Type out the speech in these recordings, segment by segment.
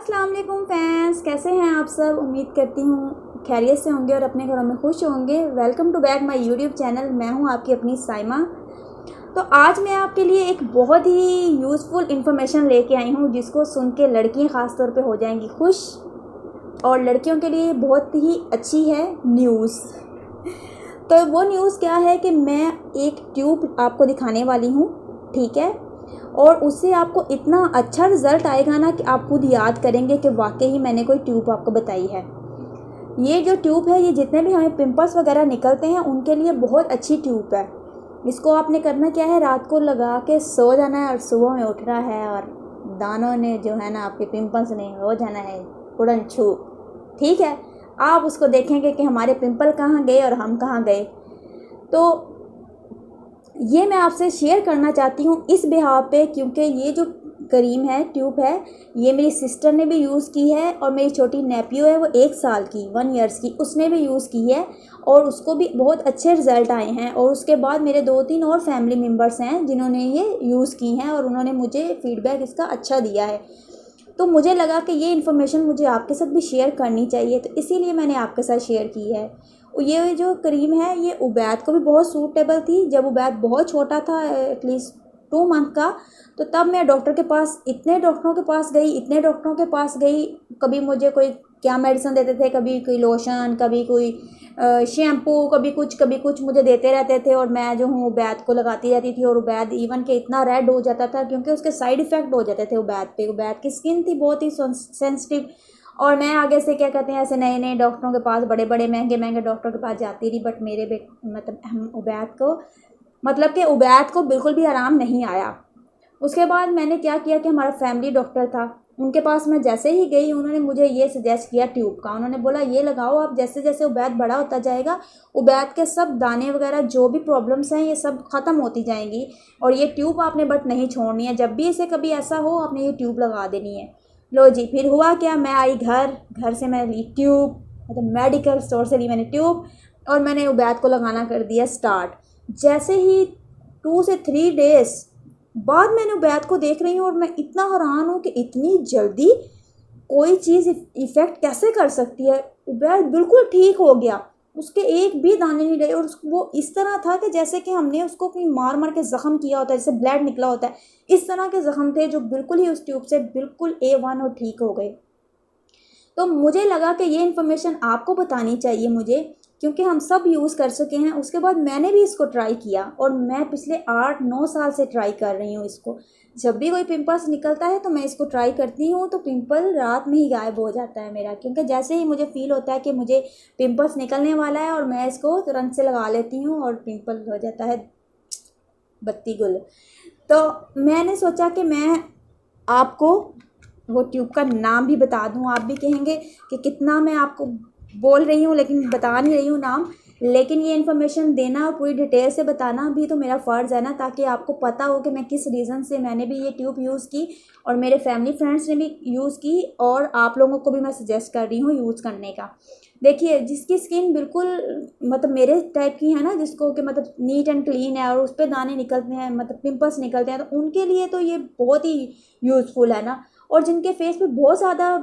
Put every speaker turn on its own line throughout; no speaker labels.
अस्सलाम वालेकुम फैंस, कैसे हैं आप सब। उम्मीद करती हूँ खैरियत से होंगे और अपने घरों में खुश होंगे। Welcome to back my YouTube channel. मैं हूँ आपकी अपनी साइमा। तो आज मैं आपके लिए एक बहुत ही यूज़फुल इन्फॉर्मेशन लेके आई हूँ जिसको सुन के लड़कियाँ ख़ास तौर पे हो जाएंगी खुश, और लड़कियों के लिए बहुत ही अच्छी है न्यूज़। तो वो न्यूज़ क्या है कि मैं एक ट्यूब आपको दिखाने वाली हूँ, ठीक है। और उससे आपको इतना अच्छा रिज़ल्ट आएगा ना कि आप खुद याद करेंगे कि वाकई मैंने कोई ट्यूब आपको बताई है। ये जो ट्यूब है, ये जितने भी हमें पिंपल्स वगैरह निकलते हैं उनके लिए बहुत अच्छी ट्यूब है। इसको आपने करना क्या है, रात को लगा के सो जाना है और सुबह में उठना है और दानों ने जो है ना आपके पिंपल्स ने हो जाना है उड़न छू, ठीक है। आप उसको देखेंगे कि हमारे पिंपल कहाँ गए और हम कहाँ गए। तो ये मैं आपसे शेयर करना चाहती हूँ इस बिहाव पे, क्योंकि ये जो क्रीम है, ट्यूब है, ये मेरी सिस्टर ने भी यूज़ की है और मेरी छोटी नेप्यू है, वो 1 साल की 1 ईयर्स की, उसने भी यूज़ की है और उसको भी बहुत अच्छे रिज़ल्ट आए हैं। और उसके बाद मेरे 2-3 और फैमिली मेम्बर्स हैं जिन्होंने ये यूज़ की हैं और उन्होंने मुझे फ़ीडबैक इसका अच्छा दिया है। तो मुझे लगा कि ये इन्फॉर्मेशन मुझे आपके साथ भी शेयर करनी चाहिए, तो इसीलिए मैंने आपके साथ शेयर की है। ये जो क्रीम है ये उबैद को भी बहुत सूटेबल थी। जब उबैद बहुत छोटा था, एटलीस्ट 2 मंथ का, तो तब मैं डॉक्टर के पास, इतने डॉक्टरों के पास गई, इतने डॉक्टरों के पास गई। कभी मुझे कोई क्या मेडिसिन देते थे, कभी कोई लोशन, कभी कोई शैम्पू, कभी कुछ मुझे देते रहते थे और मैं जो हूँ उबैद को लगाती रहती थी। और उबैद इवन के इतना रेड हो जाता था क्योंकि उसके साइड इफ़ेक्ट हो जाते थे उबैद पे। उबैद की स्किन थी बहुत ही सेंसिटिव, और मैं आगे से क्या कहते हैं, ऐसे नए नए डॉक्टरों के पास, बड़े बड़े महंगे महंगे डॉक्टरों के पास जाती रही। बट मेरे मतलब हम उबैद को बिल्कुल भी आराम नहीं आया। उसके बाद मैंने क्या किया कि हमारा फैमिली डॉक्टर था, उनके पास मैं जैसे ही गई, उन्होंने मुझे ये सजेस्ट किया ट्यूब का। उन्होंने बोला ये लगाओ आप, जैसे जैसे उबैद बड़ा होता जाएगा उबैद के सब दाने वगैरह जो भी प्रॉब्लम्स हैं ये सब ख़त्म होती जाएंगी, और ये ट्यूब आपने बट नहीं छोड़नी है। जब भी इसे कभी ऐसा हो आपने ये ट्यूब लगा देनी है। लो जी, फिर हुआ क्या, मैं आई घर से मैंने ली ट्यूब, मतलब मेडिकल स्टोर से ली मैंने ट्यूब और मैंने उबैद को लगाना कर दिया स्टार्ट। जैसे ही 2 से 3 डेज़ बाद मैंने उबैद को देख रही हूँ और मैं इतना हैरान हूँ कि इतनी जल्दी कोई चीज़ इफ़ेक्ट कैसे कर सकती है। उबैद बिल्कुल ठीक हो गया, उसके एक भी दाने नहीं रहे, और वो इस तरह था कि जैसे कि हमने उसको कहीं मार मार के ज़ख़म किया होता है, जैसे ब्लड निकला होता है, इस तरह के ज़ख़म थे जो बिल्कुल ही उस ट्यूब से बिल्कुल A1 और ठीक हो गए। तो मुझे लगा कि ये इन्फॉर्मेशन आपको बतानी चाहिए मुझे, क्योंकि हम सब यूज़ कर चुके हैं। उसके बाद मैंने भी इसको ट्राई किया और मैं पिछले 8-9 साल से ट्राई कर रही हूँ इसको। जब भी कोई पिंपल्स निकलता है तो मैं इसको ट्राई करती हूँ, तो पिंपल रात में ही गायब हो जाता है मेरा, क्योंकि जैसे ही मुझे फ़ील होता है कि मुझे पिंपल्स निकलने वाला है और मैं इसको तुरंत से लगा लेती हूँ और पिंपल हो जाता है बत्ती गुल। तो मैंने सोचा कि मैं आपको वो ट्यूब का नाम भी बता दूं। आप भी कहेंगे कि कितना मैं आपको बोल रही हूँ लेकिन बता नहीं रही हूँ नाम, लेकिन ये इन्फॉर्मेशन देना और पूरी डिटेल से बताना भी तो मेरा फ़र्ज़ है ना, ताकि आपको पता हो कि मैं किस रीज़न से मैंने भी ये ट्यूब यूज़ की और मेरे फैमिली फ्रेंड्स ने भी यूज़ की, और आप लोगों को भी मैं सजेस्ट कर रही हूँ यूज़ करने का। देखिए, जिसकी स्किन बिल्कुल मतलब मेरे टाइप की है ना, जिसको कि मतलब नीट एंड क्लीन है और उस पर दाने निकलते हैं, मतलब पिंपल्स निकलते हैं, तो उनके लिए तो ये बहुत ही यूज़फुल है ना। और जिनके फेस पे बहुत ज़्यादा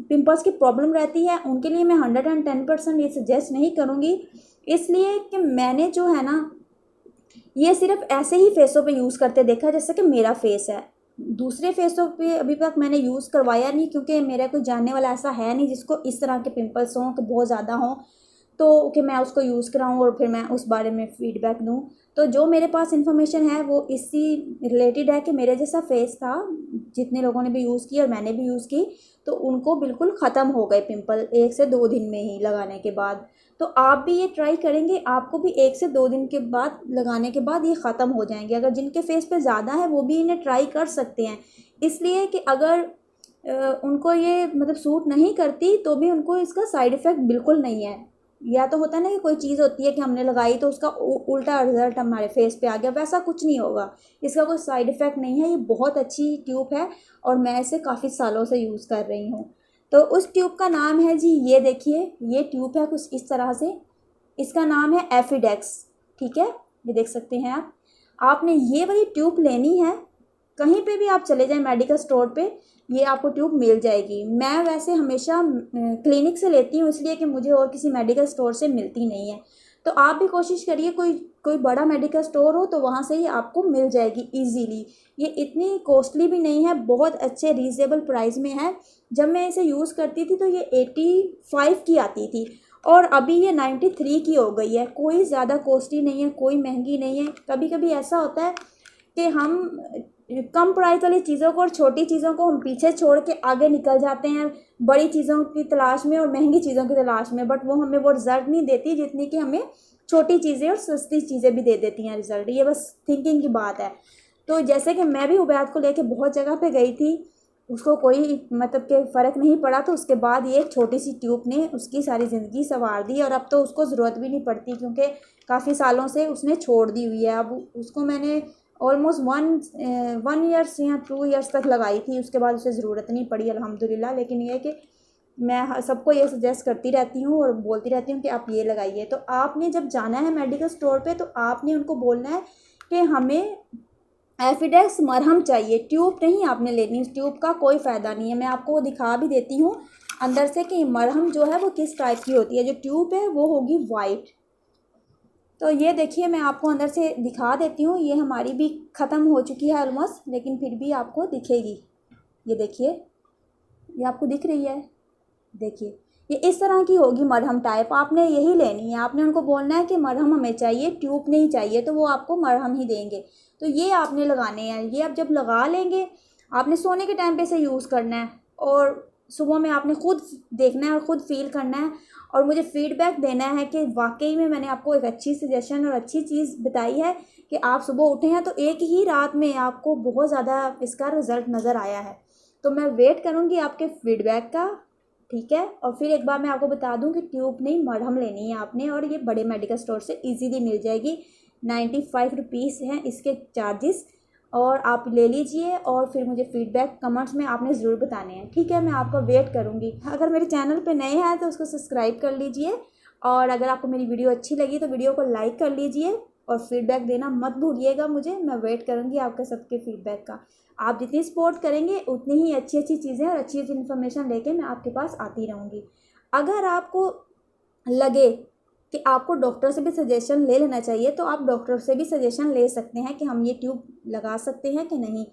पिंपल्स की प्रॉब्लम रहती है उनके लिए मैं 110% ये सजेस्ट नहीं करूँगी, इसलिए कि मैंने जो है ना ये सिर्फ ऐसे ही फेसों पे यूज़ करते देखा जैसे कि मेरा फेस है। दूसरे फेसों पे अभी तक मैंने यूज़ करवाया नहीं, क्योंकि मेरा कोई जानने वाला ऐसा है नहीं जिसको इस तरह के पिंपल्स हों कि बहुत ज़्यादा हों, तो कि मैं उसको यूज़ कराऊँ और फिर मैं उस बारे में फ़ीडबैक दूँ। तो जो मेरे पास इन्फॉर्मेशन है वो इसी रिलेटेड है कि मेरे जैसा फेस था, जितने लोगों ने भी यूज़ की और मैंने भी यूज़ की, तो उनको बिल्कुल ख़त्म हो गए पिंपल 1 से 2 दिन में ही लगाने के बाद। तो आप भी ये ट्राई करेंगे, आपको भी 1 से 2 दिन के बाद लगाने के बाद ये ख़त्म हो जाएंगे। अगर जिनके फेस पे ज़्यादा है वो भी इन्हें ट्राई कर सकते हैं, इसलिए कि अगर उनको ये मतलब सूट नहीं करती तो भी उनको इसका साइड इफ़ेक्ट बिल्कुल नहीं है। या तो होता है ना कि कोई चीज़ होती है कि हमने लगाई तो उसका उल्टा रिज़ल्ट हमारे फेस पे आ गया, वैसा कुछ नहीं होगा। इसका कोई साइड इफ़ेक्ट नहीं है, ये बहुत अच्छी ट्यूब है और मैं इसे काफ़ी सालों से यूज़ कर रही हूँ। तो उस ट्यूब का नाम है जी, ये देखिए, ये ट्यूब है कुछ इस तरह से, इसका नाम है एफिडेक्स, ठीक है, ये देख सकते हैं आप। आपने ये वाली ट्यूब लेनी है कहीं पे भी आप चले जाएं मेडिकल स्टोर पे, ये आपको ट्यूब मिल जाएगी। मैं वैसे हमेशा क्लिनिक से लेती हूँ, इसलिए कि मुझे और किसी मेडिकल स्टोर से मिलती नहीं है। तो आप भी कोशिश करिए कोई कोई बड़ा मेडिकल स्टोर हो तो वहाँ से ही आपको मिल जाएगी इजीली। ये इतनी कॉस्टली भी नहीं है, बहुत अच्छे रीज़नेबल प्राइस में है। जब मैं इसे यूज़ करती थी तो ये 85 की आती थी और अभी ये 93 की हो गई है। कोई ज़्यादा कॉस्टली नहीं है, कोई महंगी नहीं है। कभी कभी ऐसा होता है कि हम कम प्राइस वाली चीज़ों को और छोटी चीज़ों को हम पीछे छोड़ के आगे निकल जाते हैं बड़ी चीज़ों की तलाश में और महंगी चीज़ों की तलाश में, बट वो हमें वो रिज़ल्ट नहीं देती जितनी कि हमें छोटी चीज़ें और सस्ती चीज़ें भी दे देती हैं रिज़ल्ट। ये बस थिंकिंग की बात है। तो जैसे कि मैं भी उबैद को लेके बहुत जगह पे गई थी, उसको कोई मतलब कि फ़र्क नहीं पड़ा, तो उसके बाद ये एक छोटी सी ट्यूब ने उसकी सारी ज़िंदगी संवार दी और अब तो उसको ज़रूरत भी नहीं पड़ती क्योंकि काफ़ी सालों से उसने छोड़ दी हुई है। अब उसको मैंने ऑलमोस्ट 1 ईयर्स या 2 ईयर्स तक लगाई थी, उसके बाद उसे ज़रूरत नहीं पड़ी अल्हम्दुलिल्लाह। लेकिन ये है कि मैं सबको ये सजेस्ट करती रहती हूँ और बोलती रहती हूँ कि आप ये लगाइए। तो आपने जब जाना है मेडिकल स्टोर पे तो आपने उनको बोलना है कि हमें एफिडेक्स मरहम चाहिए, ट्यूब नहीं आपने लेनी। इस ट्यूब का कोई फ़ायदा नहीं है। मैं आपको वो दिखा भी देती हूँ अंदर से कि मरहम जो है वो किस टाइप की होती है। जो ट्यूब है वो होगी वाइट। तो ये देखिए मैं आपको अंदर से दिखा देती हूँ। ये हमारी भी ख़त्म हो चुकी है ऑलमोस्ट, लेकिन फिर भी आपको दिखेगी। ये देखिए, ये आपको दिख रही है। देखिए ये इस तरह की होगी मरहम टाइप, आपने यही लेनी है। आपने उनको बोलना है कि मरहम हमें चाहिए, ट्यूब नहीं चाहिए, तो वो आपको मरहम ही देंगे। तो ये आपने लगाने हैं। ये आप जब लगा लेंगे, आपने सोने के टाइम पे इसे यूज़ करना है और सुबह में आपने खुद देखना है और ख़ुद फील करना है और मुझे फ़ीडबैक देना है कि वाकई में मैंने आपको एक अच्छी सजेशन और अच्छी चीज़ बताई है कि आप सुबह उठे हैं तो एक ही रात में आपको बहुत ज़्यादा इसका रिज़ल्ट नज़र आया है। तो मैं वेट करूँगी आपके फ़ीडबैक का, ठीक है। और फिर एक बार मैं आपको बता दूं कि ट्यूब नहीं मरहम लेनी है आपने, और ये बड़े मेडिकल स्टोर से इजीली मिल जाएगी। 95 रुपीज़ हैं इसके चार्जेस, और आप ले लीजिए और फिर मुझे फ़ीडबैक कमेंट्स में आपने ज़रूर बताने हैं, ठीक है। मैं आपका वेट करूँगी। अगर मेरे चैनल पे नए हैं तो उसको सब्सक्राइब कर लीजिए, और अगर आपको मेरी वीडियो अच्छी लगी तो वीडियो को लाइक कर लीजिए और फीडबैक देना मत भूलिएगा मुझे। मैं वेट करूँगी आपके सबके फीडबैक का। आप जितनी सपोर्ट करेंगे उतनी ही अच्छी अच्छी चीज़ें और अच्छी अच्छी इन्फॉर्मेशन लेके मैं आपके पास आती रहूँगी। अगर आपको लगे कि आपको डॉक्टर से भी सजेशन ले लेना चाहिए तो आप डॉक्टर से भी सजेशन ले सकते हैं कि हम ये ट्यूब लगा सकते हैं कि नहीं,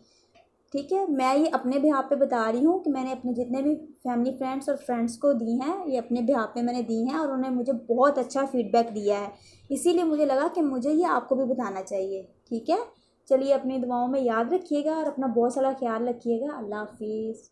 ठीक है। मैं ये अपने बिहाफ पे बता रही हूँ कि मैंने अपने जितने भी फैमिली फ्रेंड्स और फ्रेंड्स को दी हैं, ये अपने बिहाफ पे मैंने दी हैं और उन्होंने मुझे बहुत अच्छा फीडबैक दिया है। इसीलिए मुझे लगा कि मुझे ये आपको भी बताना चाहिए, ठीक है। चलिए अपनी दुआओं में याद रखिएगा और अपना बहुत सारा ख्याल रखिएगा। अल्लाह हाफिज़।